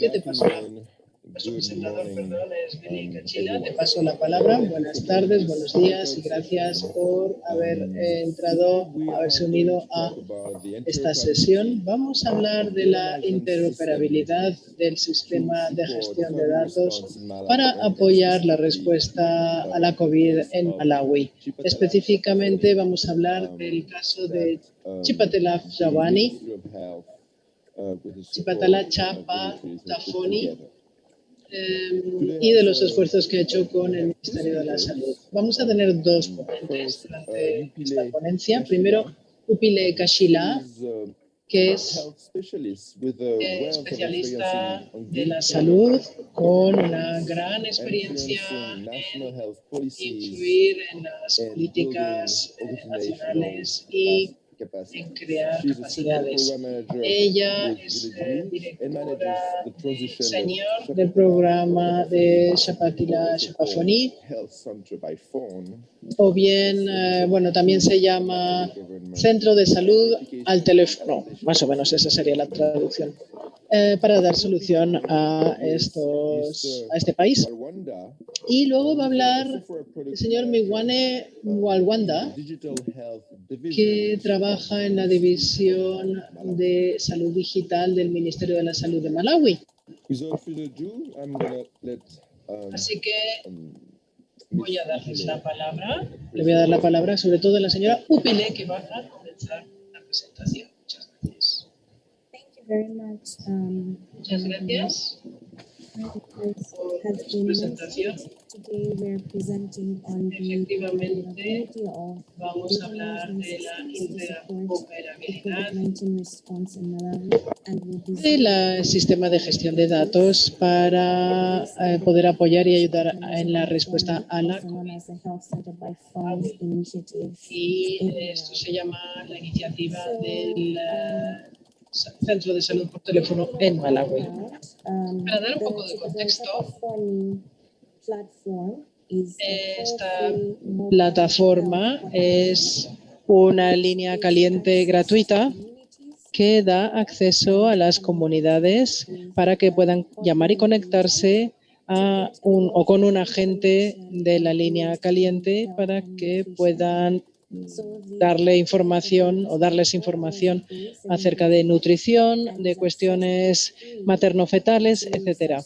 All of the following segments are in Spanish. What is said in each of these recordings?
Presidente, te paso su presentador, perdón, es Billy Cachila. Te paso la palabra. Buenas tardes, buenos días y gracias por haber entrado, haberse unido a esta sesión. Vamos a hablar de la interoperabilidad del sistema de gestión de datos para apoyar la respuesta a la COVID en Malawi. Específicamente vamos a hablar del caso de Chipatela Jawani, Chipatala Chapa Tafoni, y de los esfuerzos que ha hecho con el Ministerio de la Salud. Vamos a tener dos ponentes durante esta ponencia. Primero, Upile Kashila, que es especialista de la salud con una gran experiencia en influir en las políticas nacionales y en crear capacidades. Ella es directora senior del programa de Chapatila Chapafoni, o bien, bueno, también se llama Centro de Salud al Teléfono, más o menos esa sería la traducción, para dar solución a este país. Y luego va a hablar el señor Miwane Mwalwanda, que trabaja en la División de Salud Digital del Ministerio de la Salud de Malawi. Así que voy a darles la palabra. Le voy a dar la palabra sobre todo a la señora Upile, que va a comenzar la presentación. Muchas gracias. Muchas gracias por su presentación. Efectivamente, vamos a hablar de la interoperabilidad del sistema de gestión de datos para poder apoyar y ayudar en la respuesta a la COVID. Y esto se llama la iniciativa del Centro de Salud por Teléfono en Malawi. Para dar un poco de contexto, esta plataforma es una línea caliente gratuita que da acceso a las comunidades para que puedan llamar y conectarse con un agente de la línea caliente para que puedan darles información acerca de nutrición, de cuestiones materno-fetales, etcétera.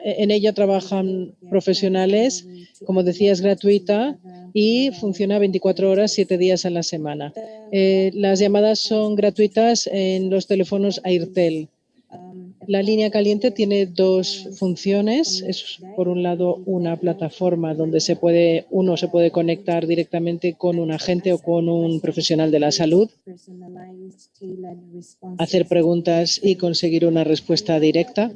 En ella trabajan profesionales, como decía, es gratuita y funciona 24 horas, 7 días a la semana. Las llamadas son gratuitas en los teléfonos Airtel. La línea caliente tiene dos funciones. Es, por un lado, una plataforma donde uno se puede conectar directamente con un agente o con un profesional de la salud, hacer preguntas y conseguir una respuesta directa.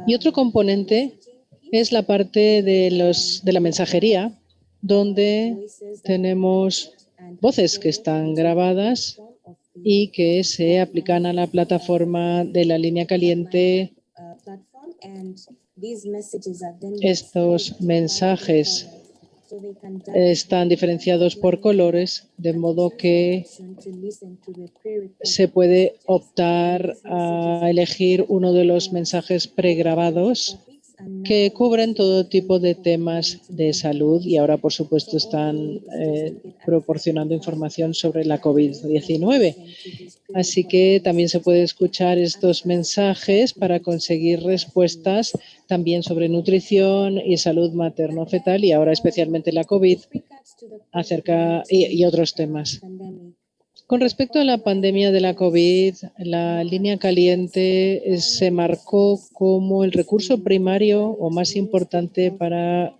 Y otro componente es la parte de la mensajería, donde tenemos voces que están grabadas y que se aplican a la plataforma de la línea caliente. Estos mensajes están diferenciados por colores, de modo que se puede optar a elegir uno de los mensajes pregrabados que cubren todo tipo de temas de salud y ahora, por supuesto, están proporcionando información sobre la COVID-19. Así que también se puede escuchar estos mensajes para conseguir respuestas también sobre nutrición y salud materno-fetal y ahora especialmente la COVID y otros temas. Con respecto a la pandemia de la COVID, la línea caliente se marcó como el recurso primario o más importante para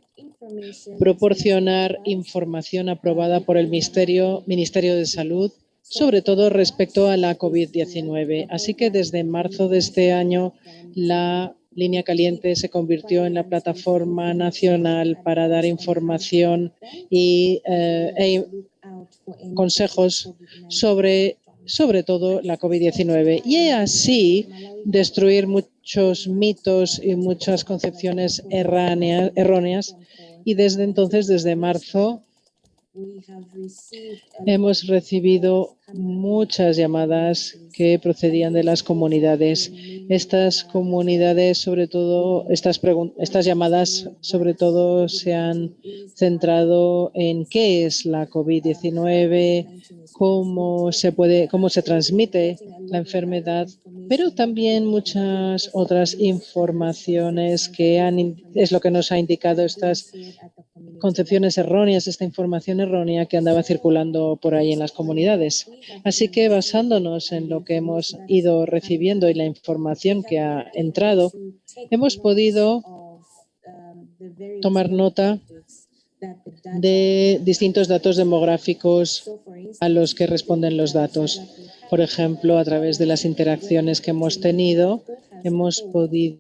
proporcionar información aprobada por el Ministerio de Salud, sobre todo respecto a la COVID-19. Así que desde marzo de este año, la línea caliente se convirtió en la plataforma nacional para dar información y consejos sobre todo la COVID-19 y así destruir muchos mitos y muchas concepciones erróneas. Y desde entonces, desde marzo, Hemos recibido muchas llamadas que procedían de las comunidades. Estas comunidades, sobre todo, estas llamadas, sobre todo, se han centrado en qué es la COVID-19, cómo se transmite la enfermedad, pero también muchas otras informaciones es lo que nos ha indicado estas concepciones erróneas, esta información errónea que andaba circulando por ahí en las comunidades. Así que basándonos en lo que hemos ido recibiendo y la información que ha entrado, hemos podido tomar nota de distintos datos demográficos a los que responden los datos. Por ejemplo, a través de las interacciones que hemos tenido, hemos podido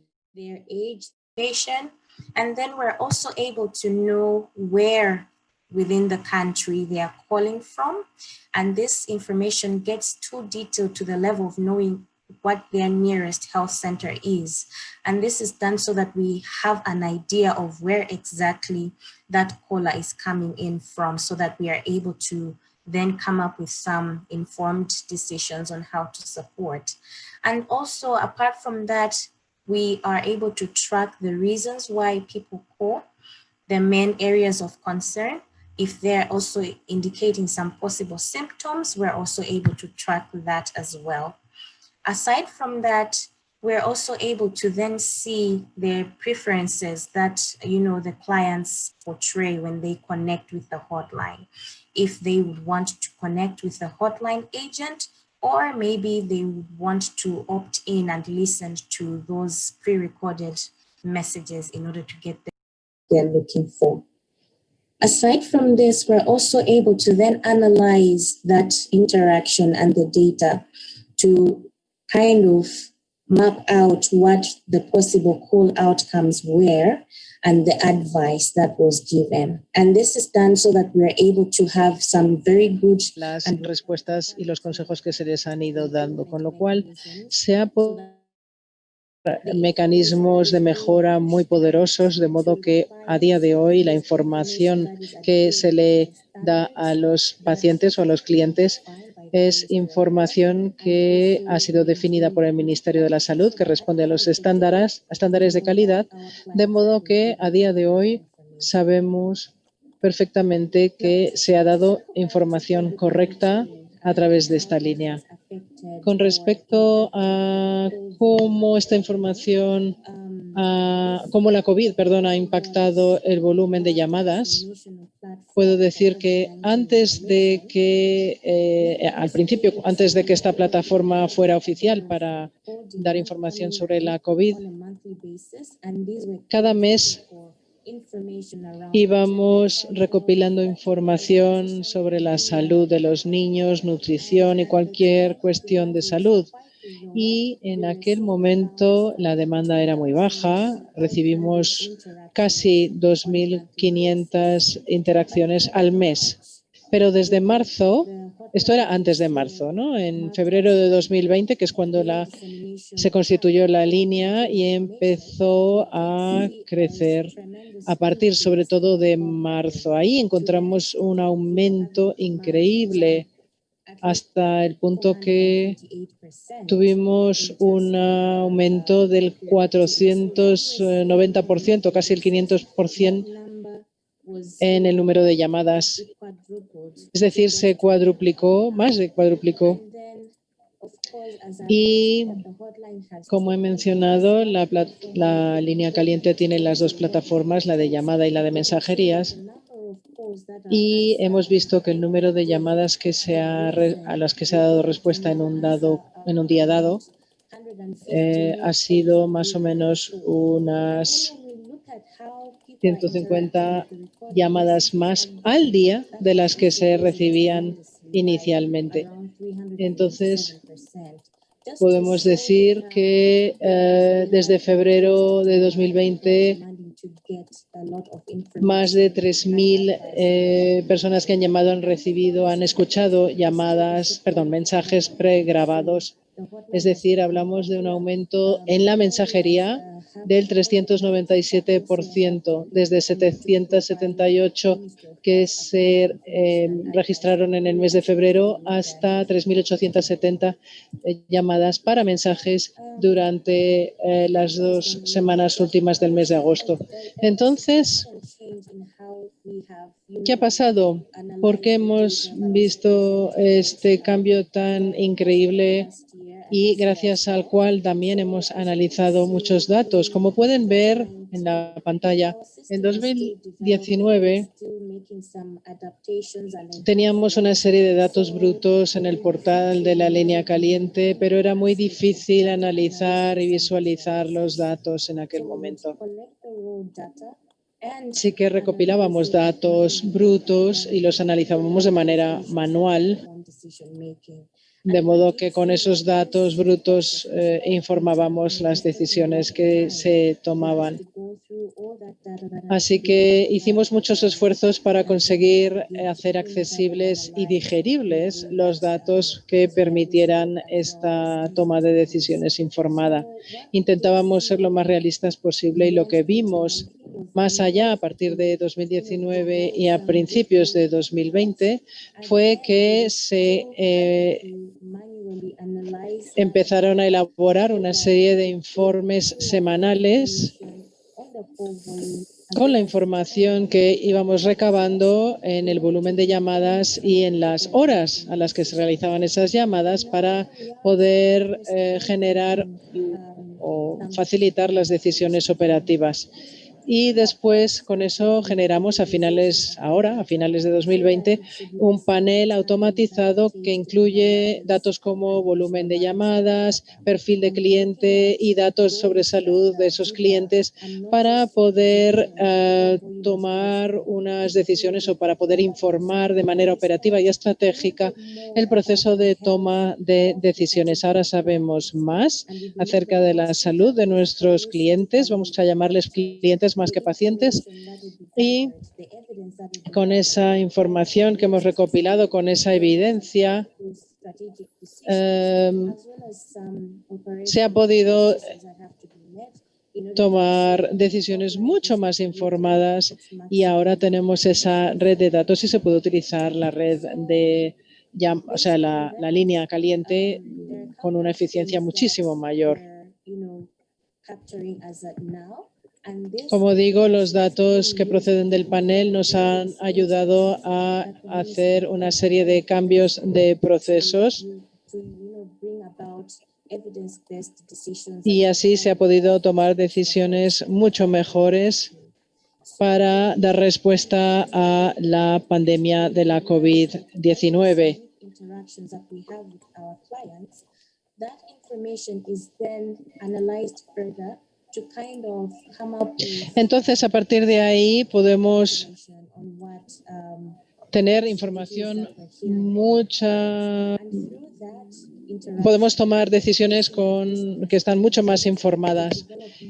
and then we're also able to know where within the country they are calling from. And this information gets too detailed to the level of knowing what their nearest health center is. And this is done so that we have an idea of where exactly that caller is coming in from, so that we are able to then come up with some informed decisions on how to support. And also, apart from that, we are able to track the reasons why people call, the main areas of concern. If they're also indicating some possible symptoms, we're also able to track that as well. Aside from that, we're also able to then see the preferences that, the clients portray when they connect with the hotline. If they would want to connect with the hotline agent, or maybe they would want to opt in and listen to those pre-recorded messages in order to get what they're looking for. Aside from this, we're also able to then analyze that interaction and the data to kind of map out what the possible call outcomes were and the advice that was given. And this is done so that we're able to have some very good... Las respuestas y los consejos que se les han ido dando, con lo cual se ha mecanismos de mejora muy poderosos, de modo que a día de hoy la información que se le da a los pacientes o a los clientes es información que ha sido definida por el Ministerio de la Salud, que responde a los estándares de calidad, de modo que a día de hoy sabemos perfectamente que se ha dado información correcta a través de esta línea. Con respecto a cómo esta información, cómo la COVID, ha impactado el volumen de llamadas, puedo decir que antes de que, al principio, antes de que esta plataforma fuera oficial para dar información sobre la COVID, cada mes íbamos recopilando información sobre la salud de los niños, nutrición y cualquier cuestión de salud. Y en aquel momento la demanda era muy baja. Recibimos casi 2.500 interacciones al mes. Pero desde marzo, esto era antes de marzo, ¿no? En febrero de 2020, que es cuando se constituyó la línea y empezó a crecer a partir sobre todo de marzo. Ahí encontramos un aumento increíble hasta el punto que tuvimos un aumento del 490%, casi el 500% en el número de llamadas. Es decir, se cuadruplicó, más de cuadruplicó. Y como he mencionado, la línea caliente tiene las dos plataformas, la de llamada y la de mensajerías. Y hemos visto que el número de llamadas a las que se ha dado respuesta en un día dado ha sido más o menos unas 150 llamadas más al día de las que se recibían inicialmente. Entonces, podemos decir que desde febrero de 2020 más de 3.000 personas que han llamado han escuchado mensajes pregrabados Es decir, hablamos de un aumento en la mensajería del 397%, desde 778 que se registraron en el mes de febrero hasta 3.870 llamadas para mensajes durante las 2 semanas últimas del mes de agosto. Entonces, ¿qué ha pasado? ¿Por qué hemos visto este cambio tan increíble y gracias al cual también hemos analizado muchos datos? Como pueden ver en la pantalla, en 2019 teníamos una serie de datos brutos en el portal de la línea caliente, pero era muy difícil analizar y visualizar los datos en aquel momento. Sí que recopilábamos datos brutos y los analizábamos de manera manual, de modo que con esos datos brutos informábamos las decisiones que se tomaban. Así que hicimos muchos esfuerzos para conseguir hacer accesibles y digeribles los datos que permitieran esta toma de decisiones informada. Intentábamos ser lo más realistas posible y lo que vimos más allá, a partir de 2019 y a principios de 2020, fue que se empezaron a elaborar una serie de informes semanales con la información que íbamos recabando en el volumen de llamadas y en las horas a las que se realizaban esas llamadas para poder generar o facilitar las decisiones operativas. Y después con eso generamos a finales de 2020, un panel automatizado que incluye datos como volumen de llamadas, perfil de cliente y datos sobre salud de esos clientes para poder tomar unas decisiones o para poder informar de manera operativa y estratégica el proceso de toma de decisiones. Ahora sabemos más acerca de la salud de nuestros clientes, vamos a llamarles clientes más que pacientes, y con esa información que hemos recopilado, con esa evidencia, se ha podido tomar decisiones mucho más informadas y ahora tenemos esa red de datos y se puede utilizar la red de, la línea caliente con una eficiencia muchísimo mayor. Como digo, los datos que proceden del panel nos han ayudado a hacer una serie de cambios de procesos y así se ha podido tomar decisiones mucho mejores para dar respuesta a la pandemia de la COVID-19. Entonces, a partir de ahí podemos tener información podemos tomar decisiones que están mucho más informadas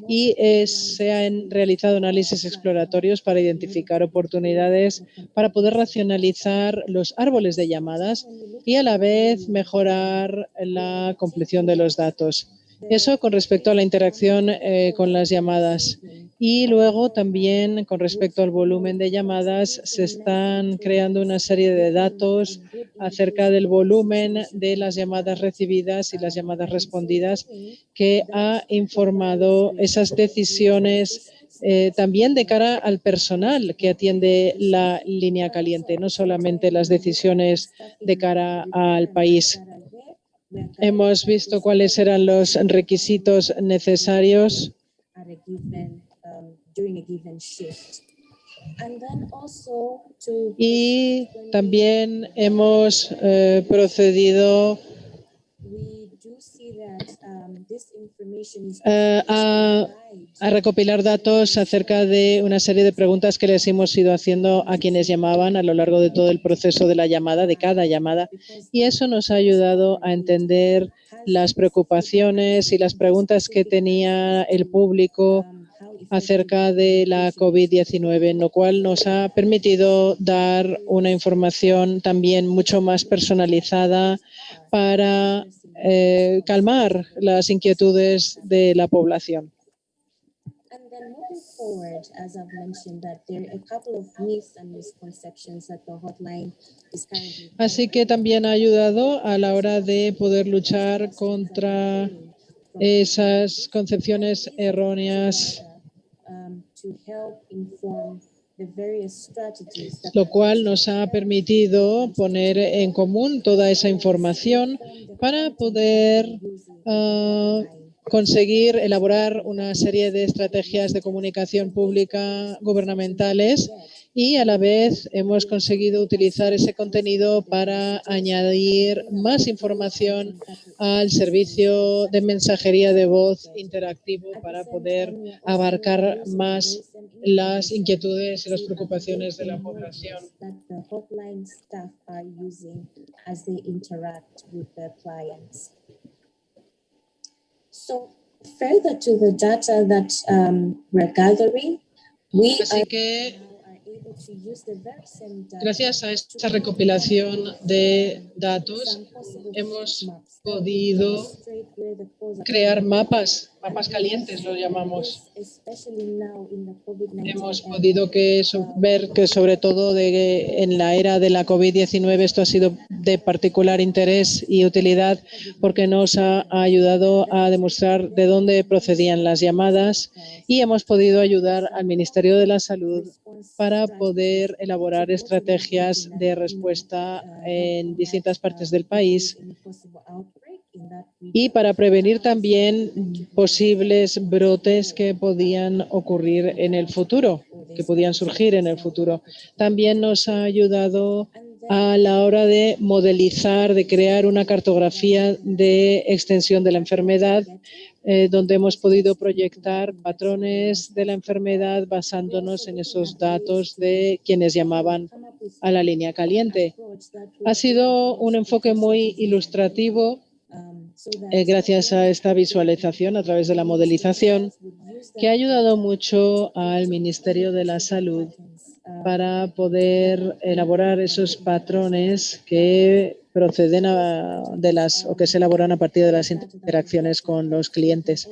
y se han realizado análisis exploratorios para identificar oportunidades para poder racionalizar los árboles de llamadas y a la vez mejorar la compleción de los datos. Eso con respecto a la interacción con las llamadas. Y luego también con respecto al volumen de llamadas se están creando una serie de datos acerca del volumen de las llamadas recibidas y las llamadas respondidas que ha informado esas decisiones también de cara al personal que atiende la línea caliente, no solamente las decisiones de cara al país. Hemos visto cuáles eran los requisitos necesarios y también hemos procedido a recopilar datos acerca de una serie de preguntas que les hemos ido haciendo a quienes llamaban a lo largo de todo el proceso de la llamada, de cada llamada, y eso nos ha ayudado a entender las preocupaciones y las preguntas que tenía el público acerca de la COVID-19, lo cual nos ha permitido dar una información también mucho más personalizada para calmar las inquietudes de la población. And then moving forward, as I've mentioned, that there are a couple of myths and misconceptions that the hotline is currently Así que también ha ayudado a la hora de poder luchar contra esas concepciones erróneas, to help inform the various strategies that lo cual nos ha permitido poner en común toda esa información para poder conseguir elaborar una serie de estrategias de comunicación pública gubernamentales y a la vez hemos conseguido utilizar ese contenido para añadir más información al servicio de mensajería de voz interactivo para poder abarcar más las inquietudes y las preocupaciones de la población. that the hotline staff are using as they interact with their clients. So further to the data that we're gathering, we Así que now are able to use the very same data. gracias a esta recopilación de datos hemos podido crear mapas calientes, lo llamamos. Hemos podido ver que sobre todo en la era de la COVID-19 esto ha sido de particular interés y utilidad porque nos ha ayudado a demostrar de dónde procedían las llamadas y hemos podido ayudar al Ministerio de la Salud para poder elaborar estrategias de respuesta en distintas partes del país y para prevenir también posibles brotes que podían ocurrir en el futuro, que podían surgir en el futuro. También nos ha ayudado a la hora de modelizar, de crear una cartografía de extensión de la enfermedad, donde hemos podido proyectar patrones de la enfermedad basándonos en esos datos de quienes llamaban a la línea caliente. Ha sido un enfoque muy ilustrativo gracias a esta visualización a través de la modelización que ha ayudado mucho al Ministerio de la Salud para poder elaborar esos patrones que proceden o que se elaboran a partir de las interacciones con los clientes.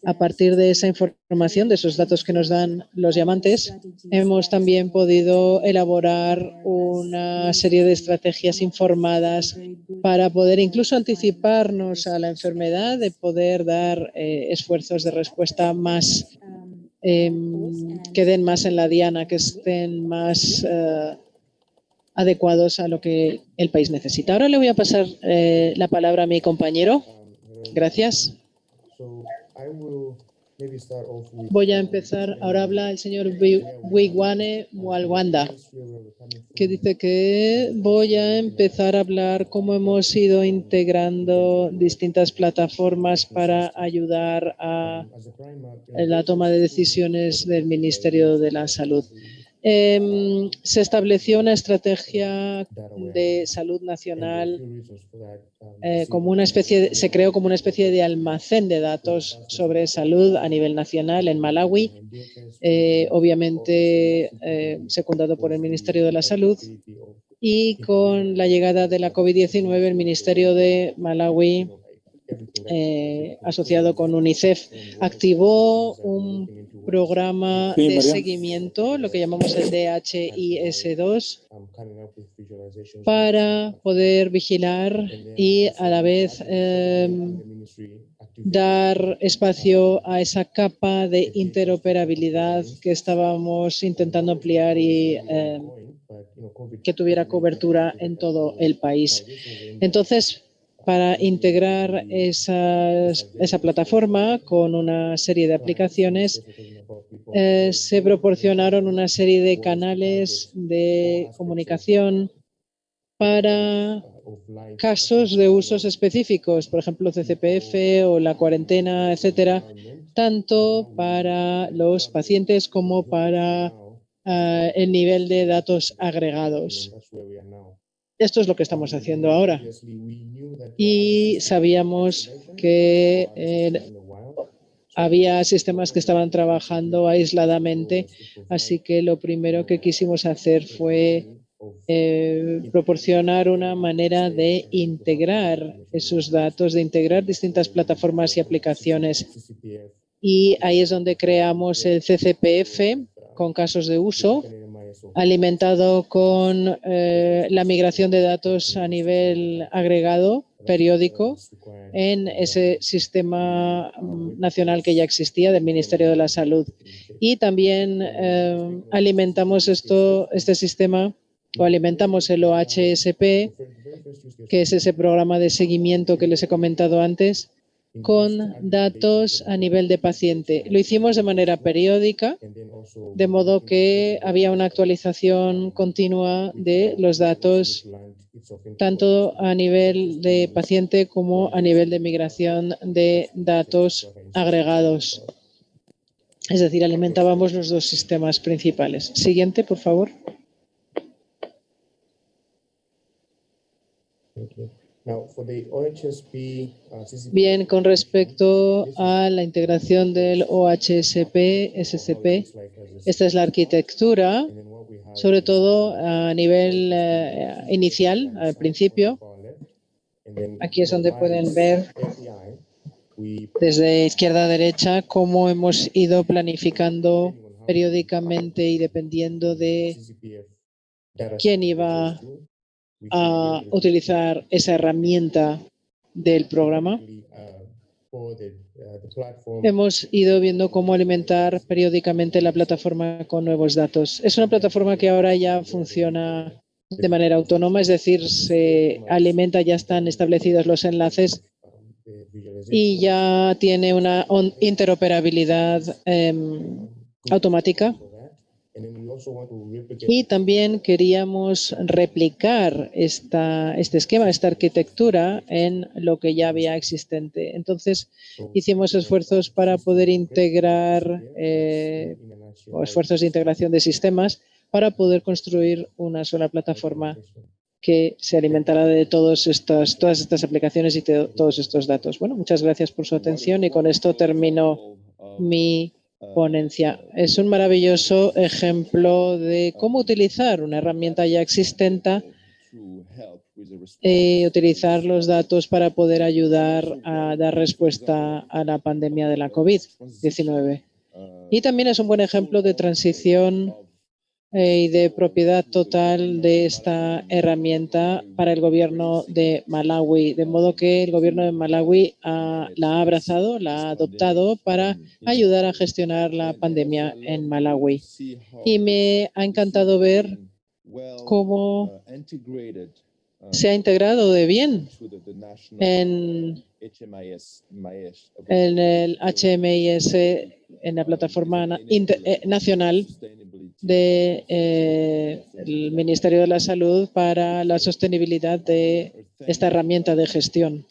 A partir de esa información, de esos datos que nos dan los llamantes, hemos también podido elaborar una serie de estrategias informadas para poder incluso anticiparnos a la enfermedad, de poder dar esfuerzos de respuesta más que den más en la diana, que estén más adecuados a lo que el país necesita. Ahora le voy a pasar la palabra a mi compañero. Gracias. Voy a empezar. Ahora habla el señor Wigwane Mwalwanda, que dice que voy a empezar a hablar cómo hemos ido integrando distintas plataformas para ayudar a la toma de decisiones del Ministerio de la Salud. Se estableció una estrategia de salud nacional se creó como una especie de almacén de datos sobre salud a nivel nacional en Malawi, obviamente secundado por el Ministerio de la Salud, y con la llegada de la COVID-19 el Ministerio de Malawi asociado con UNICEF activó un programa de seguimiento, lo que llamamos el DHIS2, para poder vigilar y a la vez dar espacio a esa capa de interoperabilidad que estábamos intentando ampliar y que tuviera cobertura en todo el país. Entonces, para integrar esa plataforma con una serie de aplicaciones, se proporcionaron una serie de canales de comunicación para casos de usos específicos, por ejemplo, CCPF o la cuarentena, etcétera, tanto para los pacientes como para el nivel de datos agregados. Esto es lo que estamos haciendo ahora. Y sabíamos que había sistemas que estaban trabajando aisladamente, así que lo primero que quisimos hacer fue proporcionar una manera de integrar esos datos, de integrar distintas plataformas y aplicaciones. Y ahí es donde creamos el CCPF con casos de uso, alimentado con la migración de datos a nivel agregado, periódico, en ese sistema nacional que ya existía del Ministerio de la Salud. Y también alimentamos este sistema, o alimentamos el OHSP, que es ese programa de seguimiento que les he comentado antes, con datos a nivel de paciente. Lo hicimos de manera periódica, de modo que había una actualización continua de los datos, tanto a nivel de paciente como a nivel de migración de datos agregados. Es decir, alimentábamos los dos sistemas principales. Siguiente, por favor. Bien, con respecto a la integración del OHSP, SCP, esta es la arquitectura, sobre todo a nivel inicial, al principio. Aquí es donde pueden ver desde izquierda a derecha cómo hemos ido planificando periódicamente y dependiendo de quién iba a utilizar esa herramienta del programa. Hemos ido viendo cómo alimentar periódicamente la plataforma con nuevos datos. Es una plataforma que ahora ya funciona de manera autónoma, es decir, se alimenta, ya están establecidos los enlaces y ya tiene una interoperabilidad automática. Y también queríamos replicar este esquema, esta arquitectura en lo que ya había existente. Entonces, hicimos esfuerzos para poder integrar, o esfuerzos de integración de sistemas para poder construir una sola plataforma que se alimentará de todas estas aplicaciones y de todos estos datos. Bueno, muchas gracias por su atención y con esto termino mi ponencia. Es un maravilloso ejemplo de cómo utilizar una herramienta ya existente y utilizar los datos para poder ayudar a dar respuesta a la pandemia de la COVID-19. Y también es un buen ejemplo de transición y de propiedad total de esta herramienta para el gobierno de Malawi, de modo que el gobierno de Malawi la ha abrazado, la ha adoptado para ayudar a gestionar la pandemia en Malawi. Y me ha encantado ver cómo se ha integrado de bien en el HMIS, en la plataforma nacional del Ministerio de la Salud para la sostenibilidad de esta herramienta de gestión.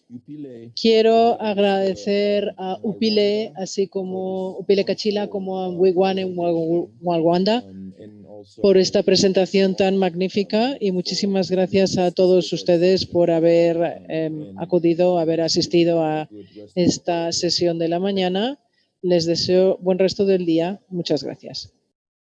Quiero agradecer a Upile, así como Upile Kachila, como a Wigwan en Walwanda, por esta presentación tan magnífica y muchísimas gracias a todos ustedes por haber acudido, haber asistido a esta sesión de la mañana. Les deseo buen resto del día. Muchas gracias.